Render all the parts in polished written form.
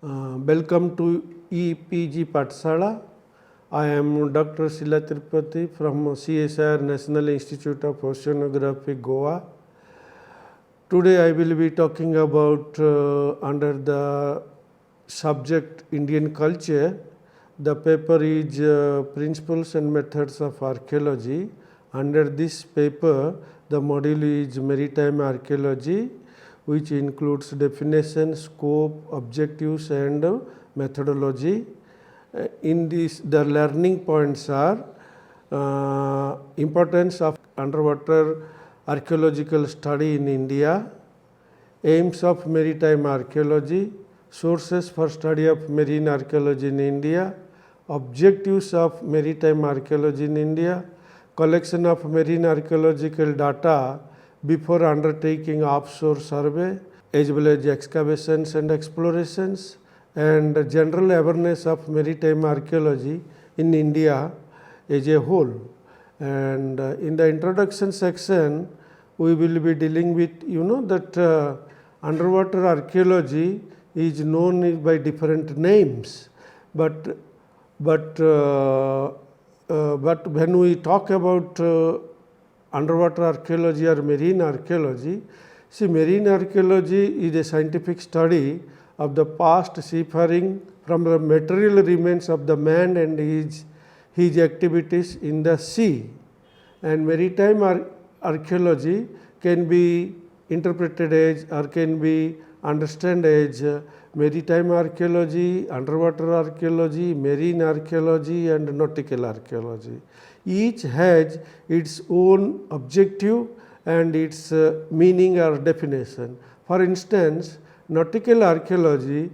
Welcome to EPG Pathshala. I am Dr. Sila Tirupati from CSIR National Institute of Oceanography, Goa. Today I will be talking about under the subject Indian culture. The paper is Principles and Methods of Archaeology. Under this paper, the module is Maritime Archaeology, which includes definition, scope, objectives and methodology. In this, the learning points are importance of underwater archaeological study in India, aims of maritime archaeology, sources for study of marine archaeology in India, objectives of maritime archaeology in India, collection of marine archaeological data before undertaking offshore survey, as well as excavations and explorations, and general awareness of maritime archaeology in India as a whole. And in the introduction section, we will be dealing with that underwater archaeology is known by different names, but when we talk about underwater archaeology or marine archaeology, see, marine archaeology is a scientific study of the past seafaring from the material remains of the man and his activities in the sea. And maritime archaeology can be interpreted as or can be understood as maritime archaeology, underwater archaeology, marine archaeology and nautical archaeology. Each has its own objective and its meaning or definition. For instance, nautical archaeology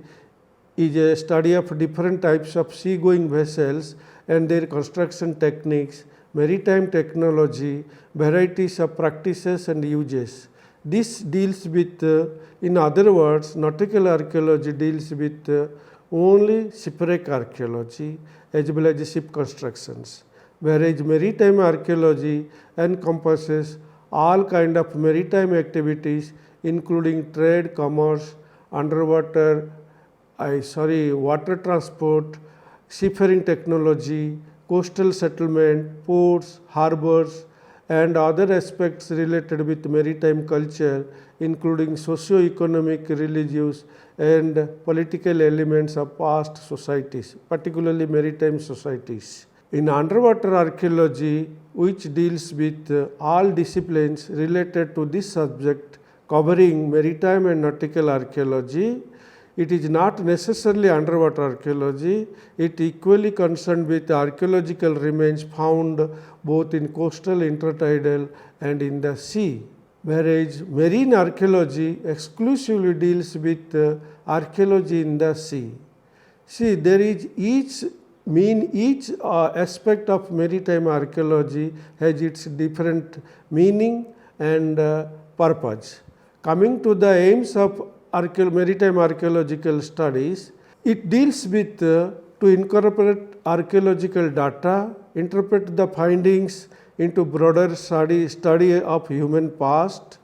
is a study of different types of seagoing vessels and their construction techniques, maritime technology, varieties of practices and uses. This deals with, in other words, nautical archaeology deals with only shipwreck archaeology as well as ship constructions, whereas maritime archaeology encompasses all kind of maritime activities including trade, commerce, underwater, water transport, seafaring technology, coastal settlement, ports, harbors, and other aspects related with maritime culture including socio-economic, religious and political elements of past societies, particularly maritime societies. In underwater archaeology, which deals with all disciplines related to this subject covering maritime and nautical archaeology, it is not necessarily underwater archaeology, it equally concerned with archaeological remains found both in coastal, intertidal and in the sea. Whereas marine archaeology exclusively deals with archaeology in the sea. See, there is each aspect of maritime archaeology has its different meaning and purpose. Coming to the aims of maritime archaeological studies, it deals with to incorporate archaeological data, interpret the findings into broader study of human past,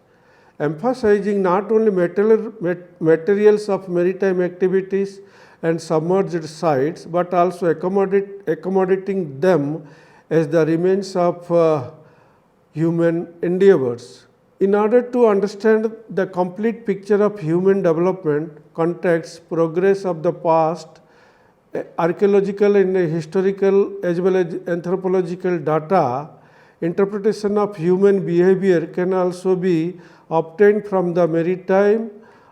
emphasizing not only materials of maritime activities and submerged sites, but also accommodating them as the remains of human endeavors. In order to understand the complete picture of human development, context, progress of the past, archaeological and historical as well as anthropological data, interpretation of human behavior can also be obtained from the maritime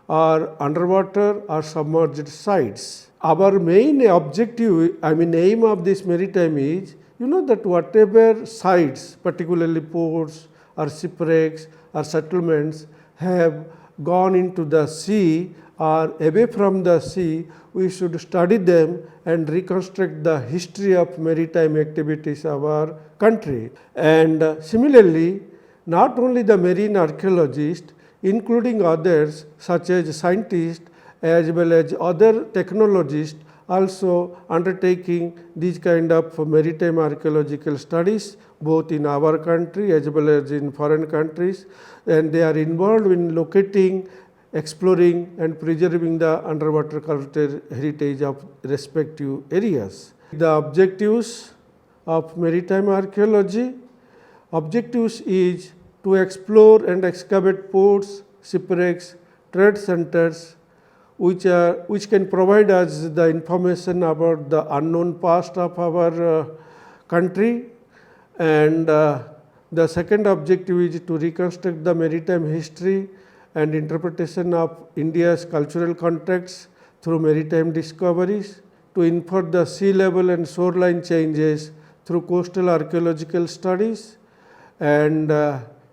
or underwater or submerged sites. Our main objective, aim of this maritime is, that whatever sites, particularly ports or shipwrecks or settlements have gone into the sea or away from the sea, we should study them and reconstruct the history of maritime activities of our country. And similarly, not only the marine archaeologists, including others such as scientists as well as other technologists also undertaking these kind of maritime archaeological studies both in our country as well as in foreign countries, and they are involved in locating exploring and preserving the underwater cultural heritage of respective areas. The objectives of maritime archaeology. Objectives is to explore and excavate ports, shipwrecks, trade centers, which can provide us the information about the unknown past of our country. And the second objective is to reconstruct the maritime history and interpretation of India's cultural context through maritime discoveries, to infer the sea level and shoreline changes through coastal archaeological studies. And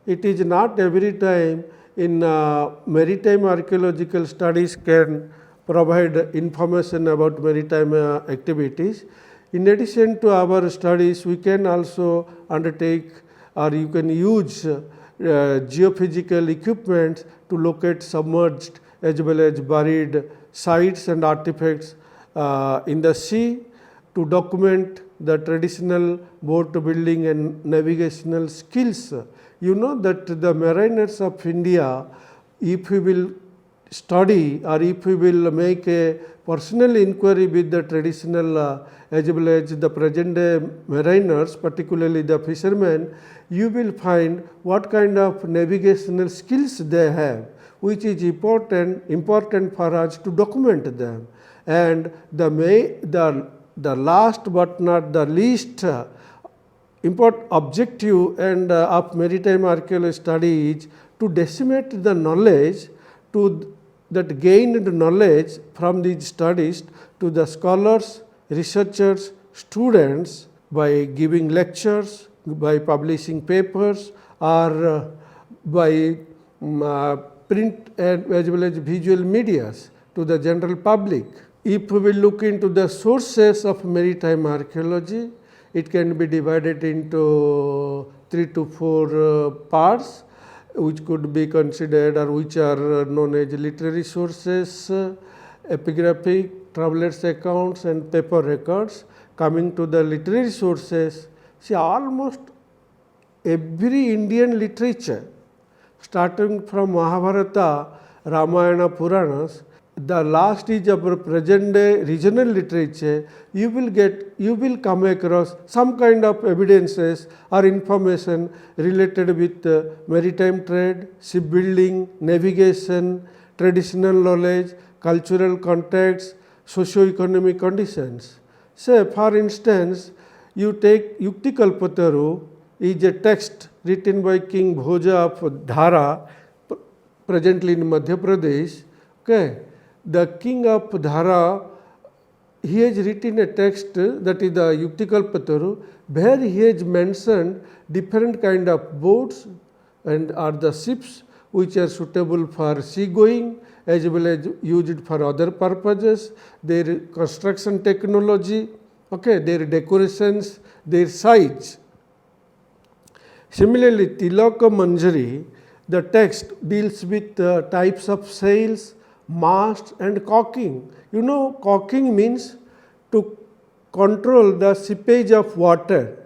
it is not every time in maritime archaeological studies can provide information about maritime activities. In addition to our studies, we can also undertake, or you can use geophysical equipment to locate submerged as well as buried sites and artifacts in the sea, to document the traditional boat building and navigational skills. You know that the mariners of India, if we will study or if we will make a personal inquiry with the traditional as well as the present day mariners, particularly the fishermen, you will find what kind of navigational skills they have, which is important for us to document them. And the last but not the least important objective and of maritime archaeology study is to disseminate the knowledge to that gained knowledge from these studies to the scholars, researchers, students by giving lectures, by publishing papers, or by print and as well as visual medias to the general public. If we will look into the sources of maritime archaeology, it can be divided into 3 to 4 parts, which could be considered or which are known as literary sources, epigraphic, travelers' accounts and paper records. Coming to the literary sources, see, almost every Indian literature, starting from Mahabharata, Ramayana, Puranas, the last is of present day regional literature, you will come across some kind of evidences or information related with maritime trade, shipbuilding, navigation, traditional knowledge, cultural context, socio-economic conditions. Say, for instance, you take Yukti Kalpataru is a text written by King Bhoja of Dhara, presently in Madhya Pradesh. Okay. The king of Dhara, he has written a text, that is the Yukti Kalpataru, where he has mentioned different kind of boats and are the ships which are suitable for sea going as well as used for other purposes, their construction technology, okay, their decorations, their size. Similarly, Tilaka Manjari, the text deals with types of sails, mast and caulking. You know, caulking means to control the seepage of water.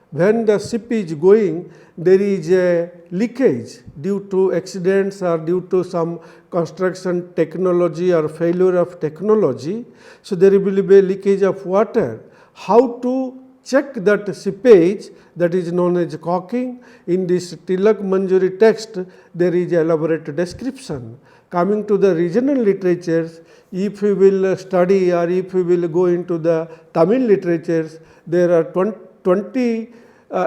When the ship is going, there is a leakage due to accidents or due to some construction technology or failure of technology. So, there will be a leakage of water. How to check that seepage, that is known as caulking. In this Tilak Manjari text, there is elaborate description. Coming to the regional literatures, if we will study or if we will go into the Tamil literatures, there are 20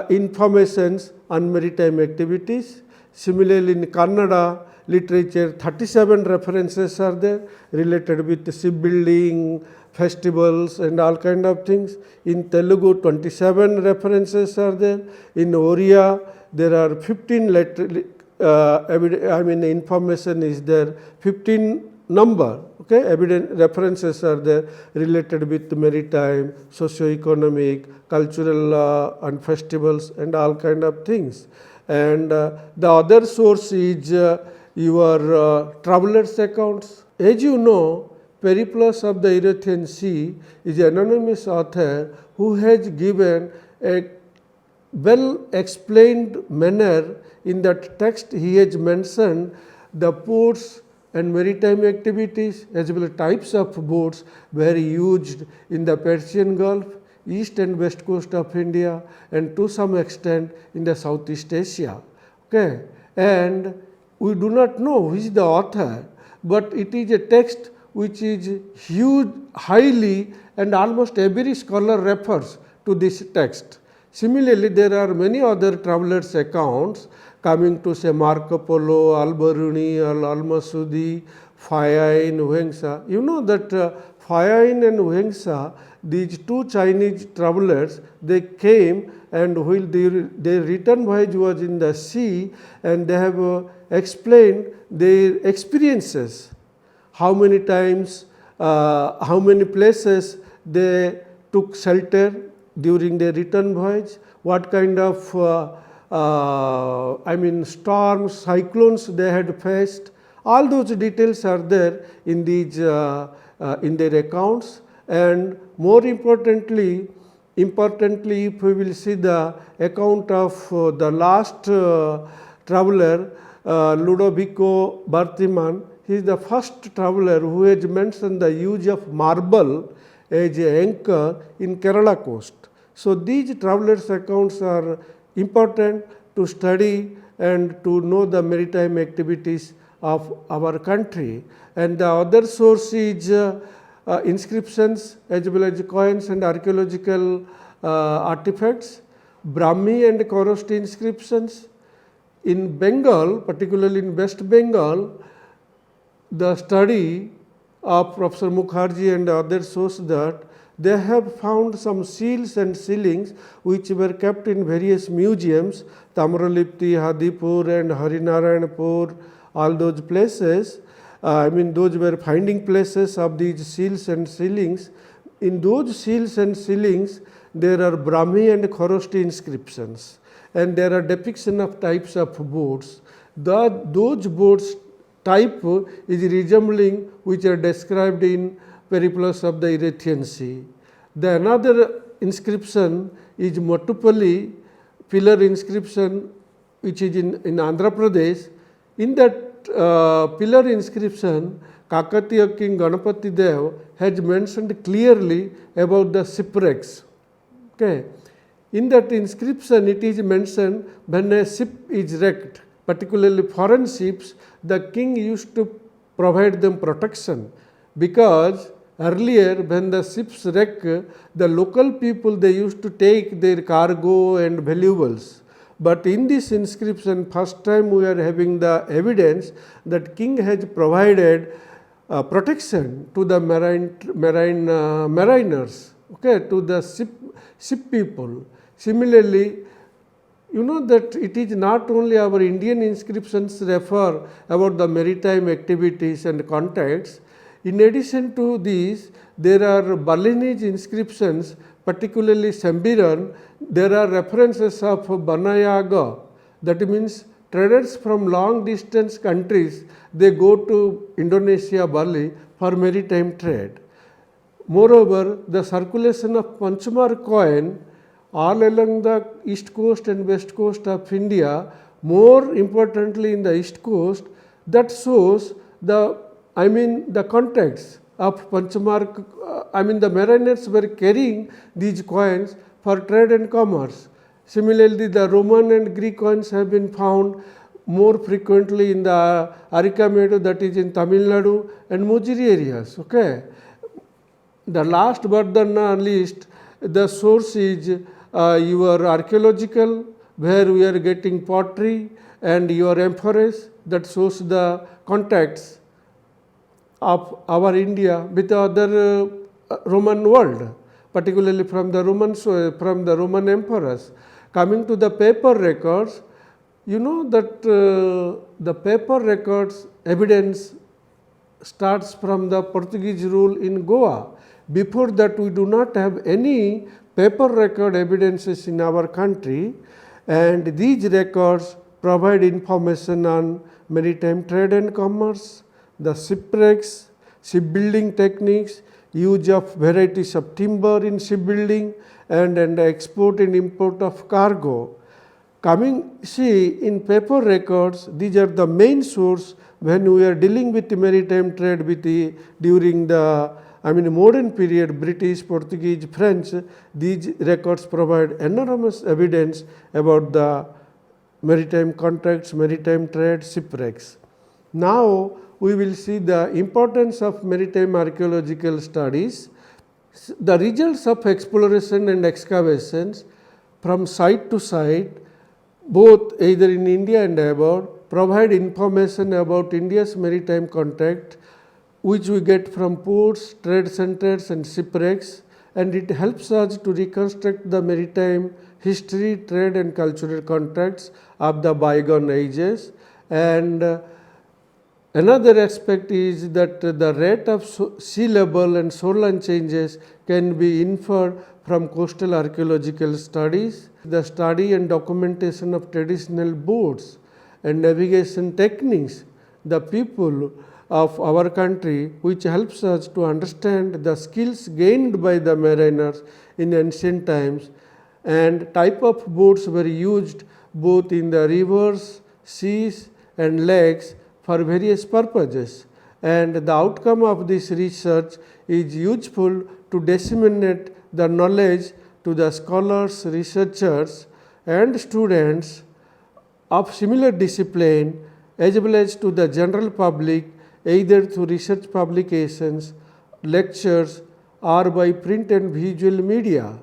informations on maritime activities. Similarly, in Kannada literature, 37 references are there related with shipbuilding, festivals and all kind of things. In Telugu, 27 references are there. In Oriya, there are 15 information is there, 15 number, okay, evident references are there related with maritime, socio-economic, cultural and festivals and all kind of things. And the other source is your travelers' accounts. As you know, Periplus of the Erythraean Sea is an anonymous author who has given a well explained manner. In that text he has mentioned the ports and maritime activities as well as types of boats were used in the Persian Gulf, east and west coast of India, and to some extent in the Southeast Asia. Okay. And we do not know who is the author, but it is a text which is huge, highly, and almost every scholar refers to this text. Similarly, there are many other travelers' accounts coming to say Marco Polo, Al-Biruni, Al-Masudi, Fayain, Huangsa. You know that Fayain and Huangsa, these two Chinese travelers, they came, and while their return voyage was in the sea, and they have explained their experiences, how many times, how many places they took shelter during their return voyage, what kind of storms, cyclones they had faced. All those details are there in these in their accounts. And more importantly, if we will see the account of the last traveler, Ludovico Berthiman, he is the first traveler who has mentioned the use of marble as an anchor in Kerala coast. So these travelers' accounts are important to study and to know the maritime activities of our country. And the other source is inscriptions as well as coins and archaeological artifacts, Brahmi and Korosti inscriptions. In Bengal, particularly in West Bengal, the study of Professor Mukherjee and others shows that they have found some seals and sealings which were kept in various museums, Tamaralipti, Hadipur and Harinarayanpur, all those places. Those were finding places of these seals and sealings. In those seals and sealings, there are Brahmi and Korosti inscriptions, and there are depiction of types of boats. Those boats type is resembling which are described in Periplus of the Erythraean Sea. The another inscription is Matupalli pillar inscription, which is in Andhra Pradesh. In that pillar inscription, Kakatiya king Ganapati Dev has mentioned clearly about the shipwrecks. Okay. In that inscription, it is mentioned when a ship is wrecked, particularly foreign ships, the king used to provide them protection, because earlier when the ships wreck, the local people, they used to take their cargo and valuables. But in this inscription, first time we are having the evidence that king has provided protection to the mariners, okay, to the ship people. Similarly, you know that it is not only our Indian inscriptions refer about the maritime activities and contacts. In addition to these, there are Balinese inscriptions, particularly Sembiran. There are references of Banayaga, that means traders from long distance countries, they go to Indonesia, Bali for maritime trade. Moreover, the circulation of Panchmar coin all along the east coast and west coast of India, more importantly in the east coast, that shows the contacts of Panchmark. The mariners were carrying these coins for trade and commerce. Similarly, the Roman and Greek coins have been found more frequently in the Arikamedu, that is in Tamil Nadu and Mujiri areas. Okay. The last but not least, the source is your archaeological, where we are getting pottery, and your amphoras that shows the contacts of our India with the other Roman world, particularly from the Roman emperors. Coming to the paper records, you know that the paper records evidence starts from the Portuguese rule in Goa. Before that, we do not have any paper record evidences in our country, and these records provide information on maritime trade and commerce, the shipwrecks, shipbuilding techniques, use of varieties of timber in shipbuilding, and export and import of cargo. In paper records, these are the main source when we are dealing with the maritime trade during the modern period, British, Portuguese, French, these records provide enormous evidence about the maritime contracts, maritime trade, shipwrecks. Now we will see the importance of maritime archaeological studies. The results of exploration and excavations from site to site, both either in India and abroad, provide information about India's maritime contact, which we get from ports, trade centers and shipwrecks, and it helps us to reconstruct the maritime history, trade and cultural contacts of the bygone ages. And another aspect is that the rate of sea level and shoreline changes can be inferred from coastal archaeological studies. The study and documentation of traditional boats and navigation techniques, the people of our country, which helps us to understand the skills gained by the mariners in ancient times, and type of boats were used both in the rivers, seas and lakes for various purposes. And the outcome of this research is useful to disseminate the knowledge to the scholars, researchers and students of similar discipline, as well as to the general public, either through research publications, lectures or by print and visual media.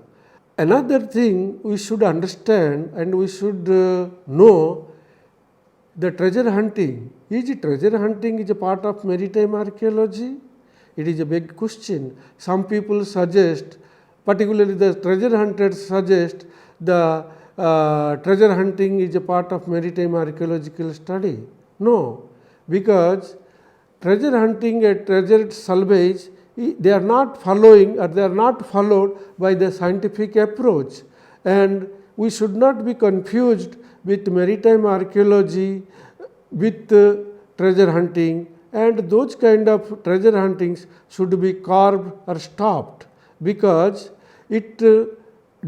Another thing we should understand and we should know, the treasure hunting. Is treasure hunting is a part of maritime archaeology? It is a big question. Some people suggest, particularly the treasure hunters suggest, the treasure hunting is a part of maritime archaeological study. No, because treasure hunting and treasure salvage, they are not following or they are not followed by the scientific approach, and we should not be confused with maritime archaeology with treasure hunting, and those kind of treasure huntings should be curbed or stopped, because it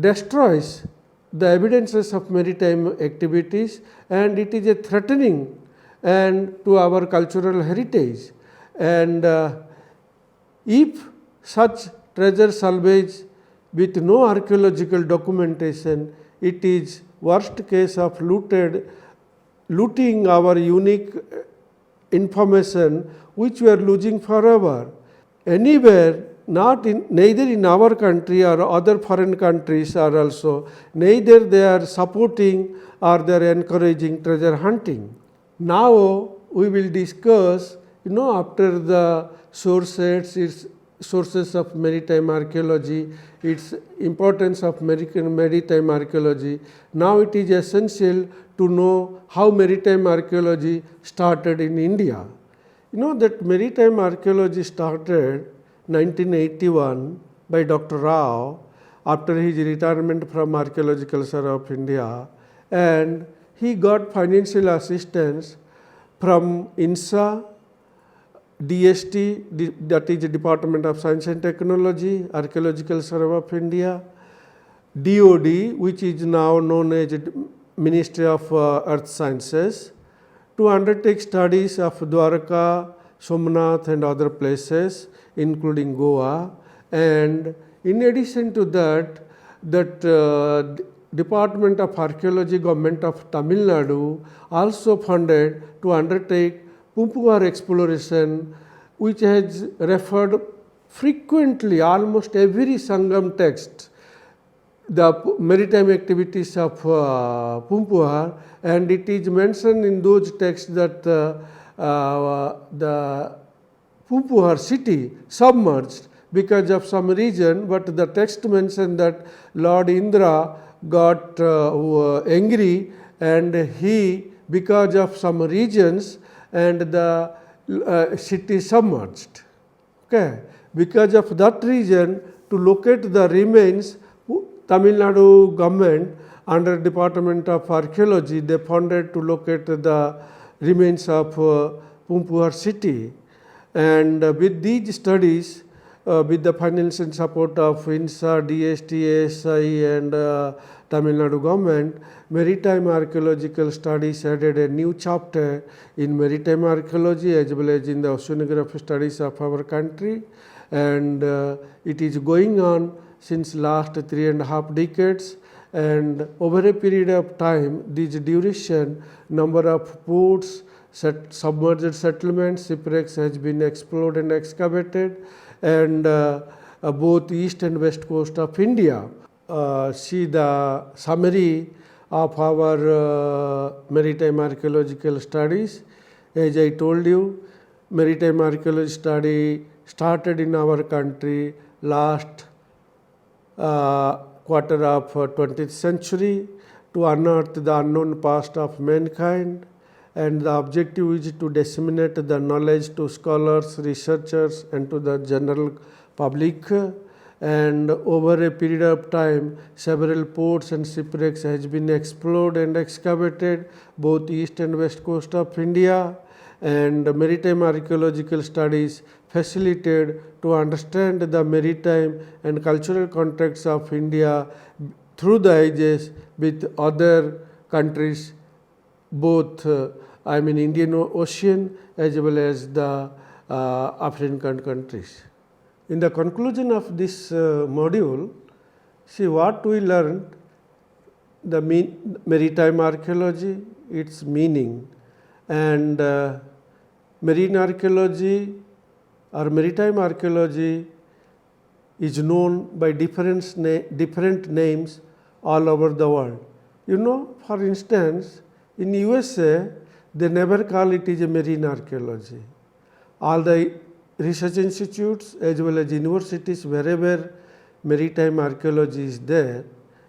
destroys the evidences of maritime activities and it is a threatening and to our cultural heritage. And if such treasure salvage with no archaeological documentation, it is worst case of looting our unique information which we are losing forever. Anywhere, neither in our country or other foreign countries are also, neither they are supporting or they are encouraging treasure hunting. Now we will discuss, after the sources of maritime archaeology, its importance of maritime archaeology. Now it is essential to know how maritime archaeology started in India. That maritime archaeology started 1981 by Dr. Rao after his retirement from Archaeological Survey of India, and he got financial assistance from INSA, DST, that is the Department of Science and Technology, Archaeological Survey of India, DOD, which is now known as Ministry of Earth Sciences, to undertake studies of Dwarka, Somnath and other places, including Goa. And in addition to that, Department of Archaeology, Government of Tamil Nadu also funded to undertake Pumpuvara exploration, which has referred frequently, almost every Sangam text, the maritime activities of Pumpuvara, and it is mentioned in those texts that the Pumpuvara city submerged because of some reason, but the text mentioned that Lord Indra got angry and he, because of some reasons, and the city submerged. Okay. Because of that reason, to locate the remains, Tamil Nadu government under Department of Archaeology, they funded to locate the remains of Pumpuvara city. And with these studies, with the financial support of INSA, DST, ASI and Tamil Nadu government, maritime archaeological studies added a new chapter in maritime archaeology as well as in the oceanography studies of our country, and it is going on since last 3.5 decades, and over a period of time this duration number of ports, submerged settlements, shipwrecks has been explored and excavated, and both east and west coast of India. See the summary of our maritime archaeological studies. As I told you, maritime archaeology study started in our country last quarter of 20th century to unearth the unknown past of mankind, and the objective is to disseminate the knowledge to scholars, researchers and to the general public. And over a period of time, several ports and shipwrecks has been explored and excavated both east and west coast of India, and maritime archaeological studies facilitated to understand the maritime and cultural contexts of India through the ages with other countries, both Indian Ocean as well as the African countries. In the conclusion of this module, see what we learned: the maritime archaeology, its meaning, and marine archaeology or maritime archaeology is known by different names all over the world. For instance, in USA, they never call it is a marine archaeology. All the research institutes as well as universities, wherever maritime archaeology is there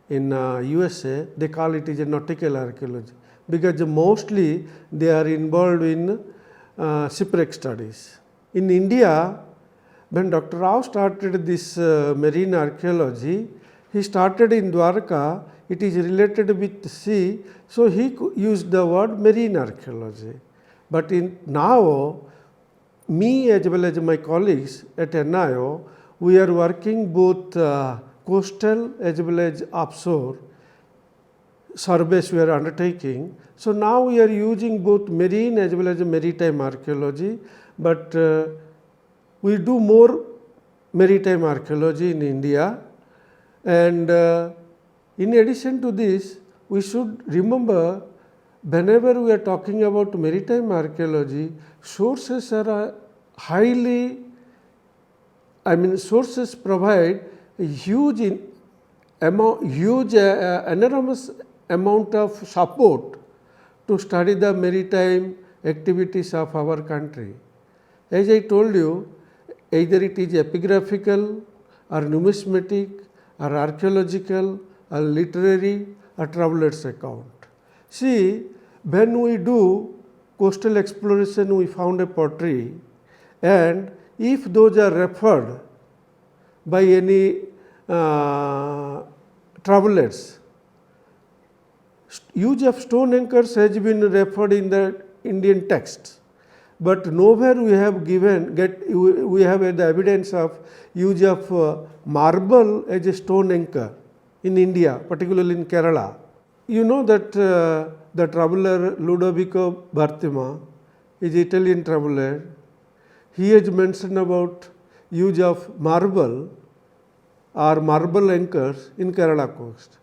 in USA, they call it is a nautical archaeology, because mostly they are involved in shipwreck studies. In India, when Dr. Rao started this marine archaeology, he started in Dwarka. It is related with sea, so he used the word marine archaeology. But now, me as well as my colleagues at NIO, we are working both coastal as well as offshore surveys we are undertaking. So now we are using both marine as well as maritime archaeology, but we do more maritime archaeology in India. And in addition to this, we should remember, whenever we are talking about maritime archaeology, sources are highly, sources provide a huge enormous amount of support to study the maritime activities of our country. As I told you, either it is epigraphical or numismatic or archaeological or literary or traveler's account. See, when we do coastal exploration, we found a pottery, and if those are referred by any travelers, use of stone anchors has been referred in the Indian texts, but nowhere we have we have the evidence of use of marble as a stone anchor in India, particularly in Kerala. You know that the traveler Ludovico Bartima is Italian traveler. He has mentioned about use of marble or marble anchors in Kerala coast.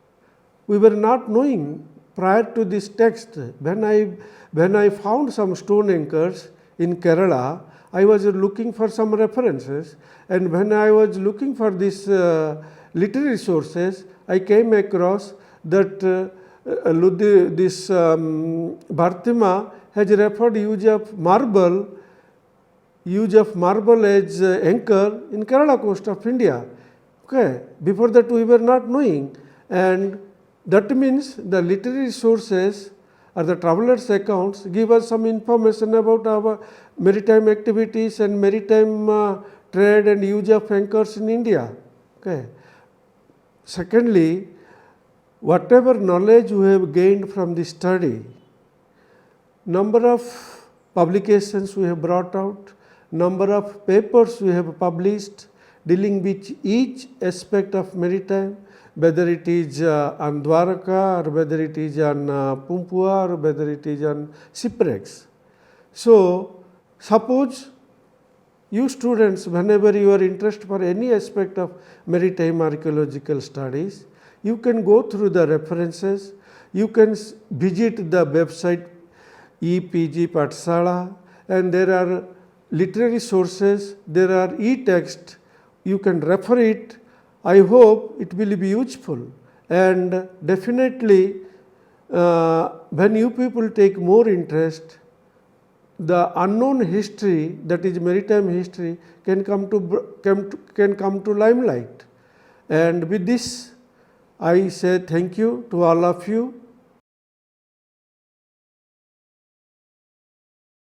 We were not knowing prior to this text. When I found some stone anchors in Kerala, I was looking for some references, and when I was looking for these literary sources, I came across that this Bartima has referred use of marble as anchor in Kerala coast of India. Okay. Before that we were not knowing, and that means the literary sources or the travelers' accounts give us some information about our maritime activities and maritime trade and use of anchors in India. Okay. Secondly, whatever knowledge we have gained from this study, number of publications we have brought out, number of papers we have published dealing with each aspect of maritime, whether it is on Dwaraka or whether it is on Pumpua or whether it is on shipwrecks. So, suppose you students, whenever you are interested for any aspect of maritime archaeological studies, you can go through the references, you can visit the website EPG Pathshala, and there are literary sources, there are e-text, you can refer it. I hope it will be useful, and definitely when you people take more interest, the unknown history, that is maritime history, can come to limelight. And with this, I say thank you to all of you.